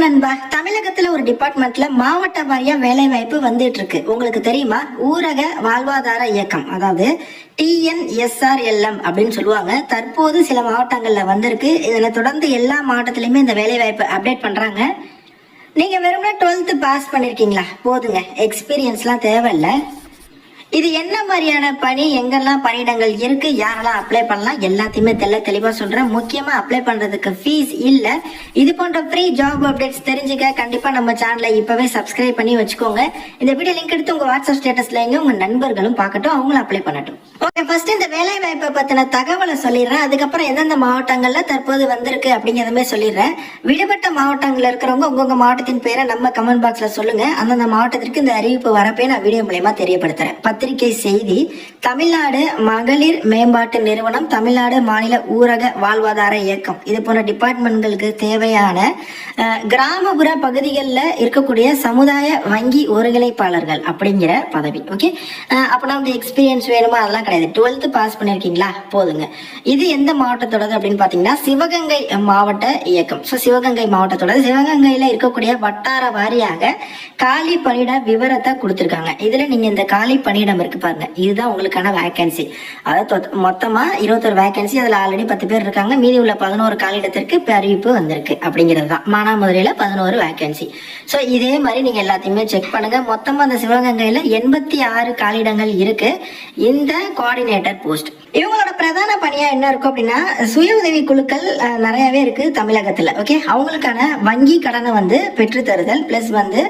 நண்பா, தமிழகத்துல ஒரு டிபார்ட்மெண்ட்ல மாவட்ட வாரியா வேலை வாய்ப்பு வந்துட்டு இருக்கு. உங்களுக்கு தெரியுமா? ஊரக வாழ்வாதார இயக்கம், அதாவது TNSRLM அப்படின்னு சொல்லுவாங்க. தற்போது சில மாவட்டங்கள்ல வந்திருக்கு. இதுல தொடர்ந்து எல்லா மாவட்டத்திலயுமே இந்த வேலை வாய்ப்பு அப்டேட் பண்றாங்க. நீங்க வெறும்னா 12th பாஸ் பண்ணிருக்கீங்களா? போதுங்க, எக்ஸ்பீரியன்ஸ்லாம் தேவையில்லை. இது என்ன மாதிரியான பணி, எங்கெல்லாம் பணியிடங்கள் இருக்கு, யாரெல்லாம் அப்ளை பண்ணலாம், எல்லாத்தையுமே தெளிவா சொல்றேன். முக்கியமா அப்ளை பண்றதுக்கு ஃபீஸ் இல்ல. இது போன்ற ஃப்ரீ ஜாப் அப்டேட்ஸ் தெரிஞ்சுக்க கண்டிப்பா நம்ம சேனலை இப்பவே சப்ஸ்கிரைப் பண்ணி வச்சுக்கோங்க. இந்த வீடியோ லிங்க் எடுத்து உங்க வாட்ஸ்அப் ஸ்டேட்டஸ்ல எங்க உங்க நண்பர்களும் பார்க்கட்டும், அவங்களும் அப்ளை பண்ணட்டும். ஓகே, ஃபர்ஸ்ட் இந்த வேலை வாய்ப்பை பத்தின தகவலை சொல்லிடுறேன். அதுக்கப்புறம் எந்தெந்த மாவட்டங்கள்ல தற்போது வந்திருக்கு அப்படிங்கிறதுமே சொல்லிடுறேன். விடுபட்ட மாவட்டங்கள்ல இருக்கிறவங்க உங்க மாவட்டத்தின் பேரை நம்ம கமெண்ட் பாக்ஸ்ல சொல்லுங்க. அந்தந்த மாவட்டத்திற்கு இந்த அறிவிப்பு வரப்பே நான் வீடியோ மூலமா தெரியப்படுத்துறேன். பத்திரிகை செய்தி: தமிழ்நாடு மகளிர் மேம்பாட்டு நிறுவனம், தமிழ்நாடு மாநில ஊரக வாழ்வாதார இயக்கம், இது போன்ற டிபார்ட்மெண்ட்களுக்கு தேவையான கிராமப்புற பகுதிகளில் இருக்கக்கூடிய சமுதாய வங்கி ஒருங்கிணைப்பாளர்கள் அப்படிங்கிற பதவி. ஓகே, அப்பனா வந்து எக்ஸ்பீரியன்ஸ் வேணுமா? அதெல்லாம் கிடையாது. 12th பாஸ் பண்ணிருக்கீங்களா? போதுங்க. இது எந்த மாவட்டத்தோடது அப்படின்னு பாத்தீங்கன்னா சிவகங்கை மாவட்ட இயக்கம். ஸோ சிவகங்கை மாவட்டத்தோட, சிவகங்கையில இருக்கக்கூடிய வட்டார வாரியாக காலி பணியிட விவரத்தை கொடுத்திருக்காங்க. இதுல நீங்க இந்த காலி பணியிடம் இருக்கு பாருங்க, இதுதான் உங்களுக்கான வேகன்சி. அதாவது மொத்தமா 21 வேகன்சி. அதுல ஆல்ரெடி 10 பேர் இருக்காங்க. மீதி உள்ள 11 காலியிடத்திற்கு அறிவிப்பு வந்திருக்கு அப்படிங்கிறது தான். மானாமதுரையில 11 வேகன்சி. ஸோ இதே மாதிரி நீங்க எல்லாத்தையுமே செக் பண்ணுங்க. மொத்தமா அந்த சிவகங்கையில 86 காலியிடங்கள் இருக்கு. இந்த கோஆர்டினேட்டர் போஸ்ட், இவங்களோட பிரதான பணியா என்ன இருக்கும் அப்படின்னா, சுய உதவி குழுக்கள் நிறையவே இருக்கு தமிழகத்துல. ஓகே, அவங்களுக்கான வங்கி கடனை வந்து பெற்று தருதல், பிளஸ் வந்து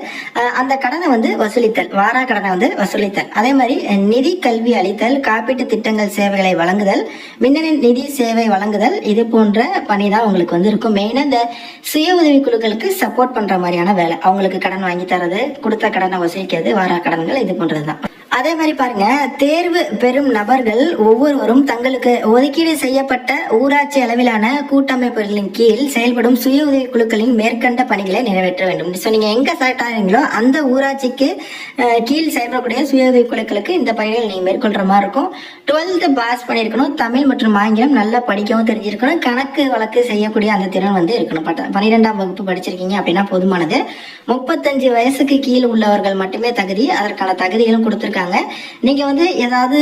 அந்த கடனை வந்து வசூலித்தல், வாரா கடனை வந்து வசூலித்தல், அதே மாதிரி நிதி கல்வி அளித்தல், காப்பீட்டு திட்டங்கள் சேவைகளை வழங்குதல், மின்னணு நிதி சேவை வழங்குதல், இது போன்ற பணி தான் உங்களுக்கு வந்து இருக்கும். மெயினா இந்த சுய உதவி குழுக்களுக்கு சப்போர்ட் பண்ற மாதிரியான வேலை, அவங்களுக்கு கடன் வாங்கி தரது, கொடுத்த கடனை வசூலிக்கிறது, வாரா கடன்கள், இது போன்றதுதான். அதே மாதிரி பாருங்க, தேர்வு பெறும் நபர்கள் ஒவ்வொருவரும் தங்களுக்கு ஒதுக்கீடு செய்யப்பட்ட ஊராட்சி அளவிலான கூட்டமைப்புகளின் கீழ் செயல்படும் சுய உதவி குழுக்களின் மேற்கண்ட பணிகளை நிறைவேற்ற வேண்டும். ஸோ நீங்க எங்க செலக்ட் ஆகிறீங்களோ அந்த ஊராட்சிக்கு கீழ் செயல்படக்கூடிய சுய உதவி குழுக்களுக்கு இந்த பணிகள் நீங்க மேற்கொள்ற மாதிரி இருக்கும். 12th பாஸ் பண்ணியிருக்கணும். தமிழ் மற்றும் ஆங்கிலம் நல்லா படிக்கவும் தெரிஞ்சிருக்கணும். கணக்கு வழக்கு செய்யக்கூடிய அந்த திறன் வந்து இருக்கணும். 12ஆம் வகுப்பு படிச்சிருக்கீங்க அப்படின்னா போதுமானது. 35 வயசுக்கு கீழ் உள்ளவர்கள் மட்டுமே தகுதி. அதற்கான தகுதிகளும் கொடுத்திருக்காங்க. நீங்க வந்து ஏதாவது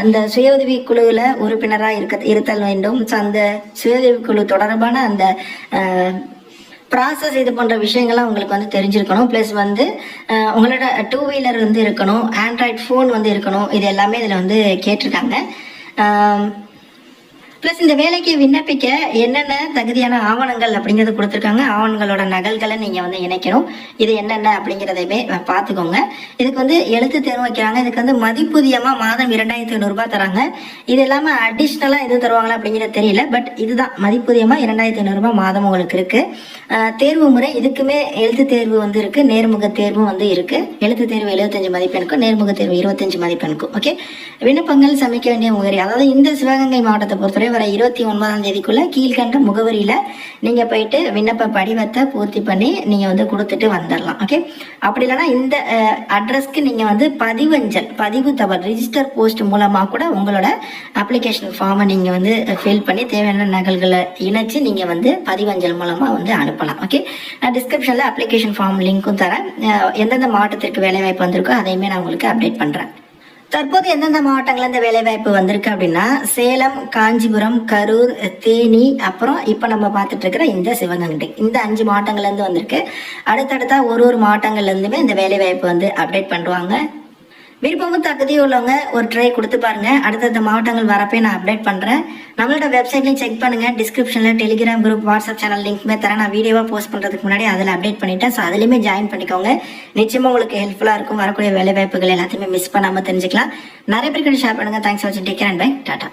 இந்த சுய உதவி குழுல உறுப்பினரா இருத்தல் வேண்டும். அந்த சுய உதவி குழு தொடர்பான அந்த ப்ராசஸ், இது போன்ற விஷயங்கள்லாம் உங்களுக்கு வந்து தெரிஞ்சிருக்கணும். பிளஸ் வந்து உங்களோட 2 வீலர் வந்து இருக்கணும், ஆண்ட்ராய்டு ஃபோன் வந்து இருக்கணும். இது எல்லாமே இதில் வந்து கேட்டிருக்காங்க. பிளஸ் இந்த வேலைக்கு விண்ணப்பிக்க என்னென்ன தகுதியான ஆவணங்கள் அப்படிங்கறது கொடுத்துருக்காங்க. ஆவணங்களோட நகல்களை நீங்க வந்து இணைக்கணும். இது என்னென்ன அப்படிங்கிறதையுமே பார்த்துக்கோங்க. இதுக்கு வந்து எழுத்து தேர்வு வைக்கிறாங்க. இதுக்கு வந்து மதிப்பூதியமா மாதம் 2500 ரூபாய் தராங்க. இது இல்லாம அடிஷ்னலா எதுவும் தருவாங்களா அப்படிங்கிறது தெரியல. பட் இதுதான் மதிப்பூதியமா 2500 ரூபாய் மாதம் உங்களுக்கு இருக்கு. தேர்வு முறை, இதுக்குமே எழுத்து தேர்வு வந்து இருக்கு, நேர்முக தேர்வும் வந்து இருக்கு. எழுத்து தேர்வு 75 மதிப்பெண்ணுக்கும், நேர்முக தேர்வு 25 மதிப்பெண்ணுக்கும். ஓகே, விண்ணப்பங்கள் சமைக்க வேண்டிய முகவரி, அதாவது இந்த சிவகங்கை மாவட்டத்தை பொறுத்தவரை வர 29ஆம் தேதிக்குள்ள கீழ்கண்ட முகவரியில நீங்க போயிட்டு விண்ணப்ப படிவத்தை பூர்த்தி பண்ணி நீங்க வந்து கொடுத்துட்டு வந்துடலாம். ஓகே, அப்படி இல்லைன்னா இந்த அட்ரஸ்க்கு நீங்க வந்து பதிவு தபால் ரிஜிஸ்டர் போஸ்ட் மூலமா கூட உங்களோட அப்ளிகேஷன் ஃபார்மை நீங்க வந்து ஃபில் பண்ணி தேவையான நகல்களை இணைச்சு நீங்க வந்து பதிவஞ்சல் மூலமா வந்து அனுப்பலாம். ஓகே, நான் டிஸ்கிரிப்ஷன்ல அப்ளிகேஷன் ஃபார்ம் லிங்க்கும் தரேன். எந்தெந்த மாவட்டத்திற்கு வேலை வாய்ப்பு வந்திருக்கோ அதையுமே நான் உங்களுக்கு அப்டேட் பண்றேன். தற்போது எந்தெந்த மாவட்டங்கள்ல இந்த வேலை வாய்ப்பு வந்திருக்கு அப்படின்னா, சேலம், காஞ்சிபுரம், கரூர், தேனி, அப்புறம் இப்ப நம்ம பார்த்துட்டு இருக்கிற இந்த சிவகங்கை, இந்த 5 மாவட்டங்கள்ல இருந்து வந்திருக்கு. அடுத்தடுத்தா ஒரு மாவட்டங்கள்ல இருந்துமே இந்த வேலை வாய்ப்பு வந்து அப்டேட் பண்ணுவாங்க. விருப்பமும் தகுதி உள்ளவங்க ஒரு ட்ரை கொடுத்து பாருங்க. அடுத்தடுத்த மாவட்டங்கள் வரப்பே நான் அப்டேட் பண்றேன். நம்மளோட வெப்சைட்லையும் செக் பண்ணுங்க. டிஸ்கிரிப்ஷன்ல டெலிகிராம் குரூப், வாட்ஸ்அப் சேனல் லிங்க்மே தரேன். நான் வீடியோவா போஸ்ட் பண்றதுக்கு முன்னாடி அதில் அப்டேட் பண்ணிட்டேன். ஸோ அதுலயுமே ஜாயின் பண்ணிக்கோங்க. நிச்சயமா உங்களுக்கு ஹெல்ப்ஃபுல்லா இருக்கும். வரக்கூடிய வேலை வாய்ப்புகள் எல்லாத்தையுமே மிஸ் பண்ணாம தெரிஞ்சுக்கலாம். நிறைய பேருக்கு ஷேர் பண்ணுங்க. தேங்க்ஸ் ஃபார் வாட்சிங். Take care and bye. Tata.